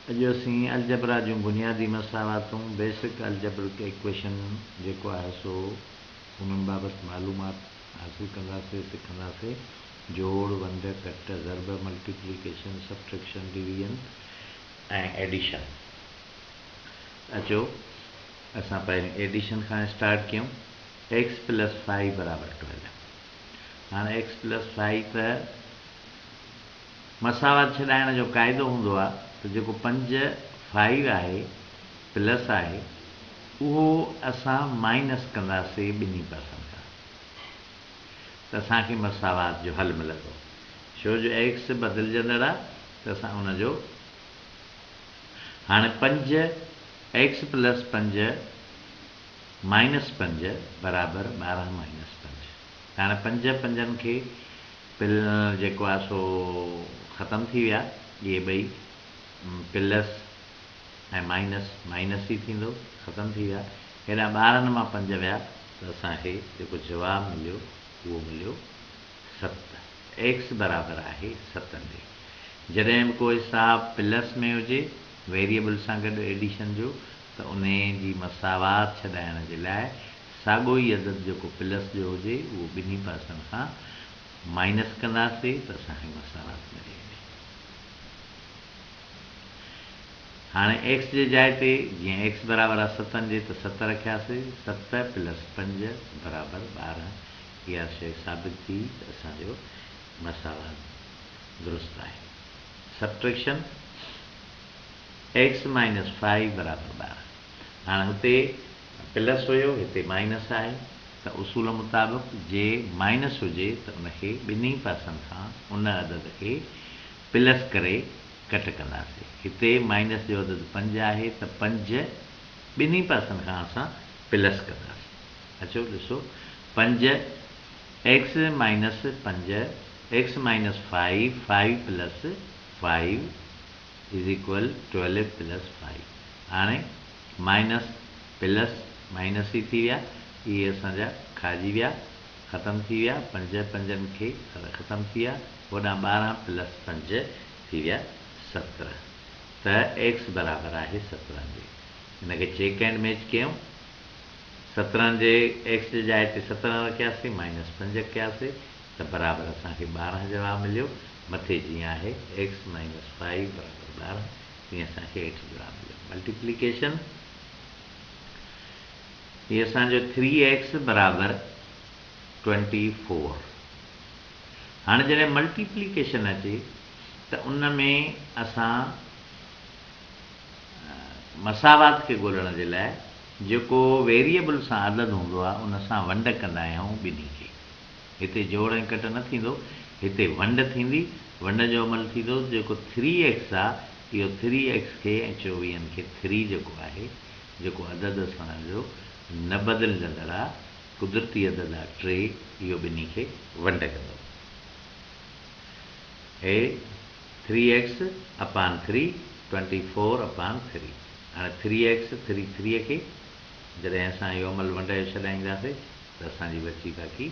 अॼु असीं अलजबरा जूं बुनियादी मसावातूं बेसिक अलजब्रिक इक्वेशन जेको आहे सो उन्हनि बाबति मालूमात हासिलु कंदासीं, सिखंदासीं। जोड़, वंड, कट, ज़र्ब, मल्टीप्लिकेशन, सब्ट्रैक्शन, डिवीजन ऐं एडिशन। अचो असां पहिरीं एडिशन खां स्टार्ट कयूं। x + 5 बराबरि 12। हाणे x + 5 त मसावात छॾाइण जो क़ाइदो हूंदो आहे त जेको 5 5 आहे प्लस आहे उहो असां माइनस कंदासीं ॿिन्ही पासनि खां, त असांखे मसावात जो हल मिलंदो। छो जो एक्स बदिलजंदड़ आहे त असां उनजो हाणे 5 x + 5 -5 बराबरि 12 - 5। हाणे 5 5 खे जेको आहे सो ख़तमु थी विया, इहे ॿई प्लस ऐं माइनस माइनस ई थींदो, ख़तमु थी विया। हेॾा 12 मां 5 विया त असांखे जेको जवाबु मिलियो उहो मिलियो 7। एक्स बराबरि आहे 7 जे। जॾहिं बि को हिसाब प्लस में हुजे वेरिएबल सां गॾु एडिशन जो, त उन जी मसावात छॾाइण जे लाइ साॻियो ई अदद जेको प्लस जो हुजे उहो ॿिन्ही पासनि खां माइनस कंदासीं त असांखे मसावात मिली वेंदी। हाणे एक्स जे जाइ ते जीअं एक्स बराबरि आहे 7 जे त 7 रखियासीं। 7 + 5 बराबरि 12। इहा शइ साबित थी त असांजो मसावात दुरुस्त आहे। सब्ट्रैक्शन x - 5 बराबरि 12। हाणे हुते प्लस हुयो, हिते माइनस आहे, त उसूल मुताबिक़ जे माइनस हुजे त उनखे ॿिन्ही पासनि खां उन अदद खे प्लस करे कट कंदासीं। हिते माइनस जो अदद 5 आहे त 5 ॿिन्ही पासनि खां असां प्लस कंदासीं। अचो ॾिसो, 5 x - 5 x - 5 5 + 5 = 12 + 5। हाणे माइनस प्लस माइनस ई थी विया, इहे असांजा खाइजी विया, ख़तमु थी विया। 5 5 खे ख़तमु थी विया, होॾां 12 + 5 थी विया 17। त एक्स बराबरि आहे 17 जे। हिनखे चेक एंड मैच कयूं। 17 जे एक्स जे जाइ ते 17 रखियासीं, -5 कयासीं त बराबरि असांखे 12 जवाबु मिलियो। मथे जीअं आहे x - 5 बराबरि 12, तीअं असांखे हेठि जवाबु मिलियो। मल्टीप्लिकेशन हीअ असांजो 3x बराबरि 24। हाणे जॾहिं मल्टीप्लिकेशन अचे त उन में असां मसावात खे ॻोल्हण जे लाइ जेको वेरिएबल सां अदद हूंदो आहे उन सां वंड कंदा आहियूं ॿिन्ही खे। हिते जोड़ ऐं कट न थींदो, हिते वंड थींदी। वंड जो अमल थींदो, जेको 3x आहे इहो 3x खे ऐं 24 खे 3 जेको आहे, जेको अदद असांजो न बदिलजंदड़ आहे, कुदरती अदद आहे 3, इहो ॿिन्ही खे वंड कंदो। हे 3x/3 24/3। हाणे 3x 3 खे जॾहिं असां इहो अमल वंड जो छॾाईंदासीं त असांजी बची बाक़ी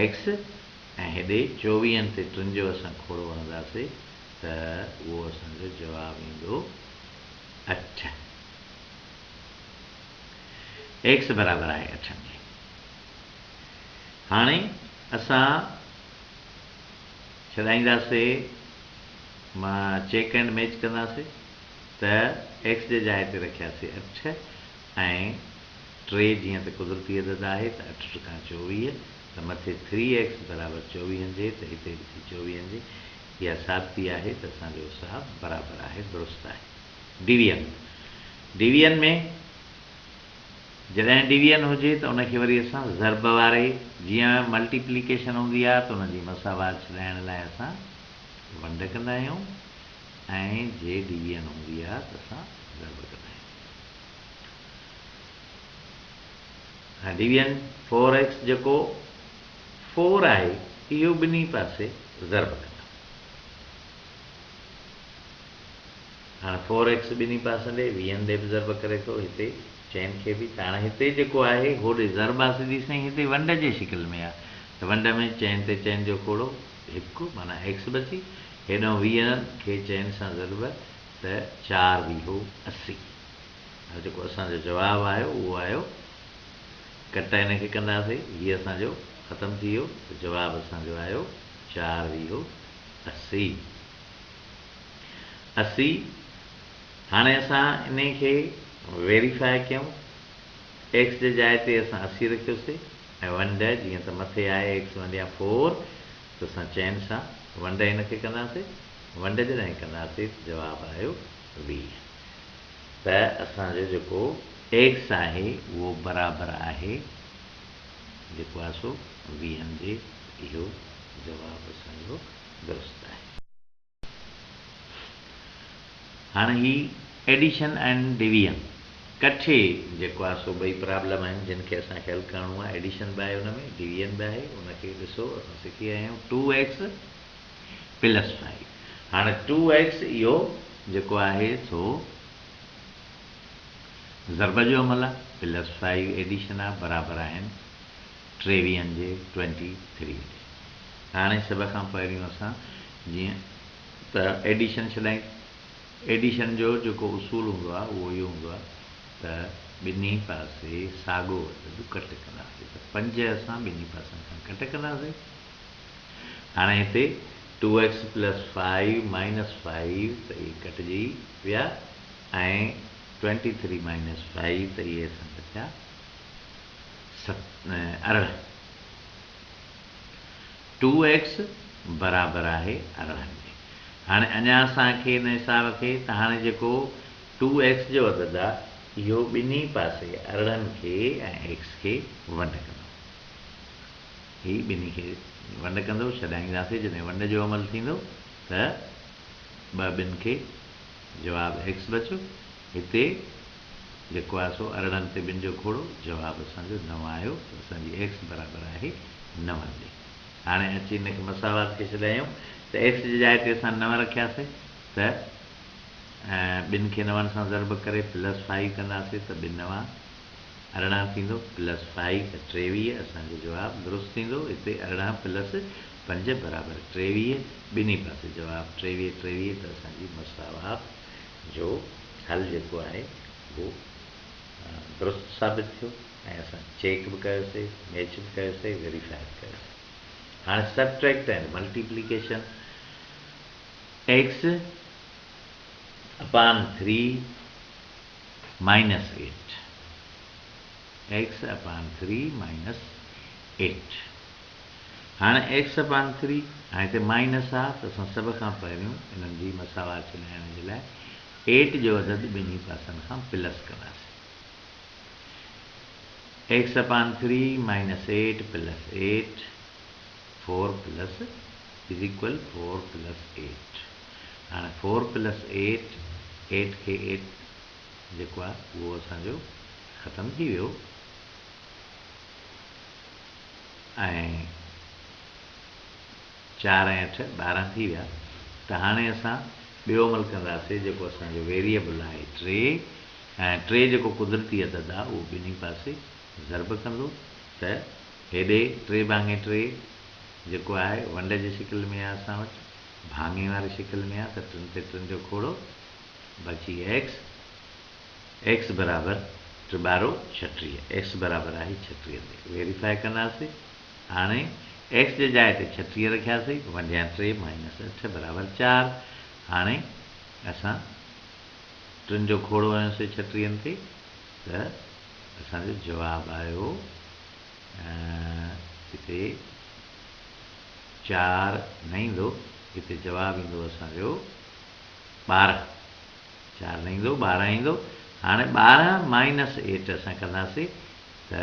x, ऐं हेॾे 24 ते 3 जो असां खोड़ो हणंदासीं त उहो असांजो जवाबु ईंदो 8। एक्स बराबरि आहे 8 जे। हाणे असां छॾाईंदासीं, मां चेक एंड मैच कंदासीं त एक्स जे जाइ ते रखियासीं 8 ऐं 3 जीअं त कुदरती अदद आहे त 8 खां 24, त मथे 3x बराबरि 24 जे, त हिते बि 24 जे। इहा साबिती आहे त असांजो हिसाबु बराबरि आहे, दुरुस्त आहे। डिवीजन में जॾहिं डिवीजन हुजे त उनखे वरी असां ज़र्ब वारे, जीअं मल्टीप्लिकेशन हूंदी आहे त उनजी मसावात छॾाइण लाइ असां वंड कंदा आहियूं, ऐं जे डिवीजन हूंदी आहे त असां ज़र्ब कंदा आहियूं। डिवीजन 4x जेको 4 आहे इहो ॿिन्ही पासे ज़र्ब कंदा। हाणे 4x ॿिन्ही पासनि ॾे 20 ॾे बि ज़र्ब करे थो, हिते 4 खे बि। त हाणे हिते जेको आहे होॾे ज़र्ब आहे सिधी साईं, हिते वंड जे शिकिल में आहे, त वंड में 4 ते 4 जो खोड़ो 1, माना x बची। हेॾो 20 खे 4 सां ज़र्ब त 4 वीह 80। जेको असांजो जवाबु आयो उहो आयो, कट हिनखे कंदासीं, हीअ असांजो ख़तमु थी वियो, त जवाबु असांजो आयो 4 वीह 80। 80। हाणे असां इन खे वेरीफाए कयूं। एक्स जे जाइ ते असां 80 रखियोसीं ऐं वंड जीअं त मथे आहे एक्स वंडिया 4, त असां चैन सां वंड हिनखे कंदासीं, वंड जॾहिं कंदासीं जवाबु आयो 20। त असांजो जेको एक्स आहे उहो बराबरि आहे जेको आहे सो 20 जे। इहो जवाबु असांजो दुरुस्त आहे। हाणे ही एडिशन एंड डिवीजन कठे जेको आहे सो ॿई प्रॉब्लम आहिनि जिन खे असांखे हल करिणो आहे। एडिशन बि आहे हुन में, डिवीजन बि आहे हुनखे। ॾिसो असां सिखी आया आहियूं 2x + 5। हाणे 2x इहो जेको आहे सो ज़रब जो अमल आहे, +5 एडिशन आहे, बराबरि आहिनि 23 जे 23 जे। हाणे सभ खां पहिरियों असां जीअं त एडिशन छॾाई, एडिशन जो जेको उसूल हूंदो आहे उहो इहो हूंदो आहे त ॿिन्ही पासे साॻियो अदद कट कंदासीं। त 5 असां ॿिन्ही पासनि खां कट कंदासीं। हाणे हिते 2x + 5 - 5 त इहे कटिजी विया ऐं 23 - 5 त इहे असांजा थिया 18। 2x बराबरि आहे 18 जे। हाणे अञा असांखे हिन हिसाब खे त हाणे जेको 2x जो अदद आहे इहो ॿिन्ही पासे 18 खे ऐं x खे वंड कंदो। हीउ ॿिन्ही खे वंड कंदो, छॾाईंदासीं। जॾहिं वंड जो अमल थींदो त 2 ॿिनि खे जवाबु x बचियो। हिते जेको आहे सो 18 ते 2 जो खोड़ो, जवाबु असांजो 9 आयो। असांजी x बराबरि आहे 9 जे। हाणे अची हिनखे मसावात खे छॾायूं त x जे जाइ ते असां 9 रखियासीं, त 2 खे 9 सां ज़रब करे +5 कंदासीं त 2 9 18 थींदो, +5 त 23 असांजो जवाबु दुरुस्त थींदो। हिते 18 + 5 बराबरि 23, ॿिन्ही पासे जवाबु 23 23, त असांजी मसावात जो हल जेको आहे उहो दुरुस्त साबित थियो ऐं असां चेक बि कयोसीं, मैच बि कयोसीं, वेरीफाए बि कयोसीं। हाणे subtract and multiplication. x upon 3 - 8। x upon 3 - 8। हाणे x upon 3, हाणे हिते माइनस आहे त असां सभ खां पहिरियों इन्हनि जी मसावात छॾाइण जे लाइ 8 जो अदद ॿिन्ही पासनि खां प्लस कंदासीं। x upon 3 - 8 + 8 4 + 8। हाणे 4 + 8, 8 खे 8 जेको आहे उहो असांजो ख़तमु थी वियो ऐं 4 ऐं 8 12 थी विया। त हाणे असां ॿियो अमल कंदासीं जेको असांजो वेरिएबल आहे 3, ऐं 3 जेको कुदरती अदद आहे उहो ॿिन्ही पासे ज़रब कंदो। त हेॾे 3/3 जेको आहे वंड जी शिकिल में आहे असां वटि, भाङे वारी शिकिल में आहे, त 3 ते 3 जो खोड़ो बची x बराबरि 3 × 36, x बराबरि आहे 36 ते। वेरीफाए कंदासीं। हाणे x जे जाइ ते 36 रखियासीं, वंडिया 3 - 8 बराबरि 4। हाणे असां 3 जो खोड़ो हयोसीं 36 ते, त असांजो जवाबु आयो हिते 4 न ईंदो, हिते जवाबु ईंदो असांजो 12। 4 न ईंदो, 12 ईंदो। हाणे 12 - 8 असां कंदासीं त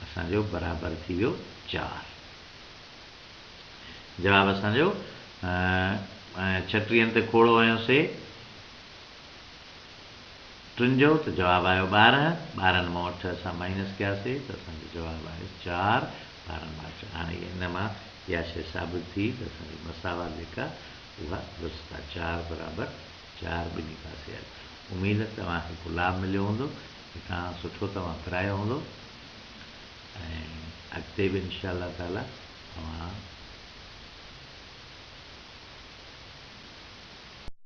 असांजो बराबरि थी वियो 4। जवाबु असांजो 36 ते खोड़ो हयोसीं 3 जो, त जवाबु आयो 12। 12 मां 8 असां माइनस कयासीं त असांजो जवाबु आयो 4। 12 मां 8। हाणे हिन मां इहा शइ साबित थी त असांजी मसावात जेका उहा दुरुस्त आहे, 4 बराबरि 4 ॿिन्ही पासे आहे। उमेदु तव्हांखे को लाभ मिलियो हूंदो, हितां सुठो तव्हां करायो हूंदो ऐं अॻिते बि इनशा अल्लाह ताला तव्हां